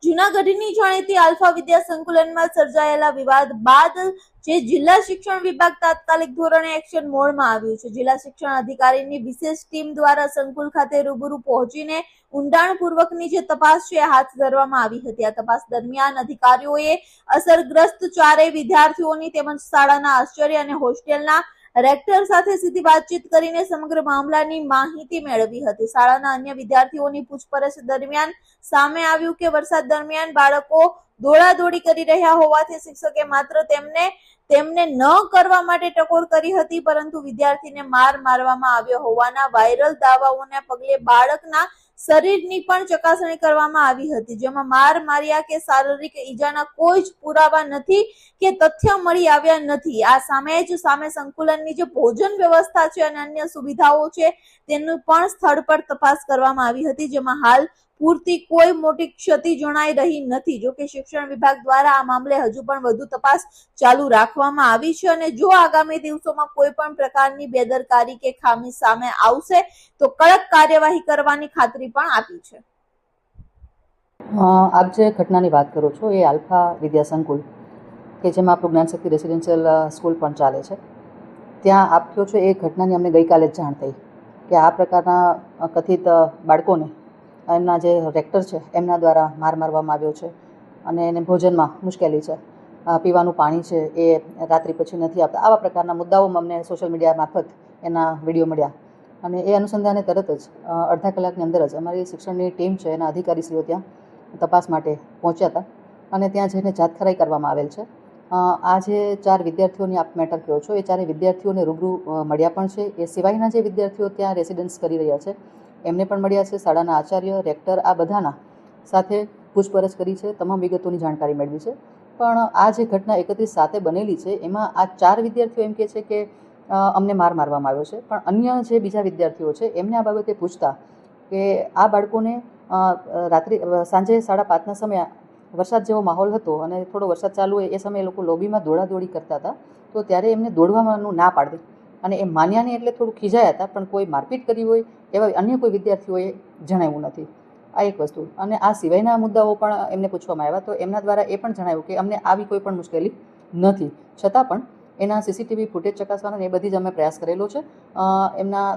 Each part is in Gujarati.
જૂનાગઢની જાણીતી આલ્ફા વિદ્યા સંકુલનમાં સર્જાયેલા વિવાદ બાદ જે જિલ્લા શિક્ષણ વિભાગ તાત્કાલિક ધોરણે એક્શન મોડમાં આવ્યું છે। જિલ્લા શિક્ષણ અધિકારીની વિશેષ ટીમ દ્વારા સંકુલ ખાતે રૂબરૂ પહોંચીને ઊંડાણપૂર્વકની જે તપાસ છે હાથ ધરવામાં આવી હતી। આ તપાસ દરમિયાન અધિકારીઓએ અસરગ્રસ્ત ચારેય વિદ્યાર્થીઓની તેમજ શાળાના આચાર્ય અને હોસ્ટેલના રેક્ટર સાથે સીધી વાતચીત કરીને સમગ્ર મામલાની માહિતી મેળવી હતી। શાળાના અન્ય વિદ્યાર્થીઓની પૂછપરછ દરમિયાન સામે આવ્યું કે વરસાદ દરમિયાન બાળકો દોડાદોડી કરી રહ્યા હોવાથી શિક્ષકે માત્ર તેમને ન કરવા માટે ટકોર કરી હતી, પરંતુ વિદ્યાર્થીને માર મારવામાં આવ્યો હોવાના વાયરલ દાવાઓના પગલે બાળકના શરીરની પણ ચકાસણી કરવામાં આવી હતી, જેમાં માર માર્યા કે શારીરિક ઈજાના કોઈ જ પુરાવા નથી કે તથ્ય મળી આવ્યા નથી। આ સામે સંકુલનની જે ભોજન વ્યવસ્થા છે અને અન્ય સુવિધાઓ છે તેનું પણ સ્થળ પર તપાસ કરવામાં આવી હતી, જેમાં હાલ પૂરતી કોઈ મોટી ક્ષતિ જણાઈ રહી નથી। જો કે શિક્ષણ વિભાગ દ્વારા આ મામલે હજુ પણ વધુ તપાસ ચાલુ રાખવામાં આવી છે અને જો આગામી દિવસોમાં કોઈ પણ પ્રકારની બેદરકારી કે ખામી સામે આવશે તો કડક કાર્યવાહી કરવાની ખાતરી પણ આપી છે। આપ જે ઘટનાની વાત કરો છો એ આલ્ફા વિદ્યા સંકુલ કે જેમાં આપણું જ્ઞાનશક્તિ રેસિડેન્શિયલ સ્કૂલ પણ ચાલે છે, ત્યાં આપ કહો છો એ ઘટનાની અમને ગઈકાલે જ જાણ થઈ કે આ પ્રકારના કથિત બાળકોને એમના જે રેક્ટર છે એમના દ્વારા માર મારવામાં આવ્યો છે અને એને ભોજનમાં મુશ્કેલી છે, પીવાનું પાણી છે એ રાત્રિ પછી નથી આપતા। આવા પ્રકારના મુદ્દાઓ અમને સોશિયલ મીડિયા મારફત એના વિડીયો મળ્યા અને એ અનુસંધાને તરત જ અડધા કલાકની અંદર જ અમારી શિક્ષણની ટીમ છે એના અધિકારીશ્રીઓ ત્યાં તપાસ માટે પહોંચ્યા હતા અને ત્યાં જઈને જાતખરાઈ કરવામાં આવેલ છે। આ જે 4 વિદ્યાર્થીઓની આપ મેટર કહો છો એ 4 વિદ્યાર્થીઓને રૂબરૂ મળ્યા પણ છે। એ સિવાયના જે વિદ્યાર્થીઓ ત્યાં રેસિડન્સ કરી રહ્યા છે એમને પણ મળ્યા છે, શાળાના આચાર્ય, રેક્ટર, આ બધાના સાથે પૂછપરછ કરી છે, તમામ વિગતોની જાણકારી મેળવી છે। પણ આ જે ઘટના 31/7 બનેલી છે એમાં આ 4 વિદ્યાર્થીઓ એમ કહે છે કે અમને માર મારવામાં આવ્યો છે, પણ અન્ય જે બીજા વિદ્યાર્થીઓ છે એમને આ બાબતે પૂછતા કે આ બાળકોને સાંજે 5:30ના સમયે વરસાદ જેવો માહોલ હતો અને થોડો વરસાદ ચાલુ હોય એ સમયે લોકો લોબીમાં દોડાદોડી કરતા હતા, તો ત્યારે એમને દોડવાનું ના પાડી અને એ માન્યા નહીં એટલે થોડું ખીજાયા હતા, પણ કોઈ મારપીટ કરી હોય એવા અન્ય કોઈ વિદ્યાર્થીઓએ જણાવ્યું નથી। આ એક વસ્તુ। અને આ સિવાયના મુદ્દાઓ પણ એમને પૂછવામાં આવ્યા તો એમના દ્વારા એ પણ જણાવ્યું કે અમને આવી કોઈ પણ મુશ્કેલી નથી, છતાં પણ એના સીસીટીવી ફૂટેજ ચકાસવાનો એ બધી જ અમે પ્રયાસ કરેલો છે। એમના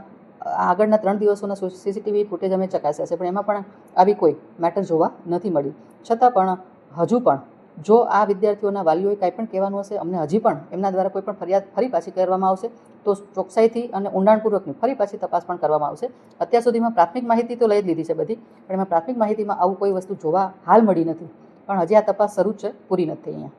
આગળના 3 દિવસોના સીસીટીવી ફૂટેજ અમે ચકાસ્યા છે, પણ એમાં પણ આવી કોઈ મેટર જોવા નથી મળી। છતાં પણ હજુ પણ જો આ વિદ્યાર્થીઓના વાલીઓએ કાંઈ પણ કહેવાનું હશે, અમને હજી પણ એમના દ્વારા કોઈ પણ ફરિયાદ ફરી પાછી કરવામાં આવશે તો ચોકસાઈથી અને ઊંડાણપૂર્વકની ફરી પાછી તપાસ પણ કરવામાં આવશે। અત્યાર સુધીમાં પ્રાથમિક માહિતી તો લઈ જ લીધી છે બધી, પણ એમાં પ્રાથમિક માહિતીમાં આવું કોઈ વસ્તુ જોવા હાલ મળી નથી, પણ હજી આ તપાસ શરૂ જ છે, પૂરી નથી થઈ અહીંયા।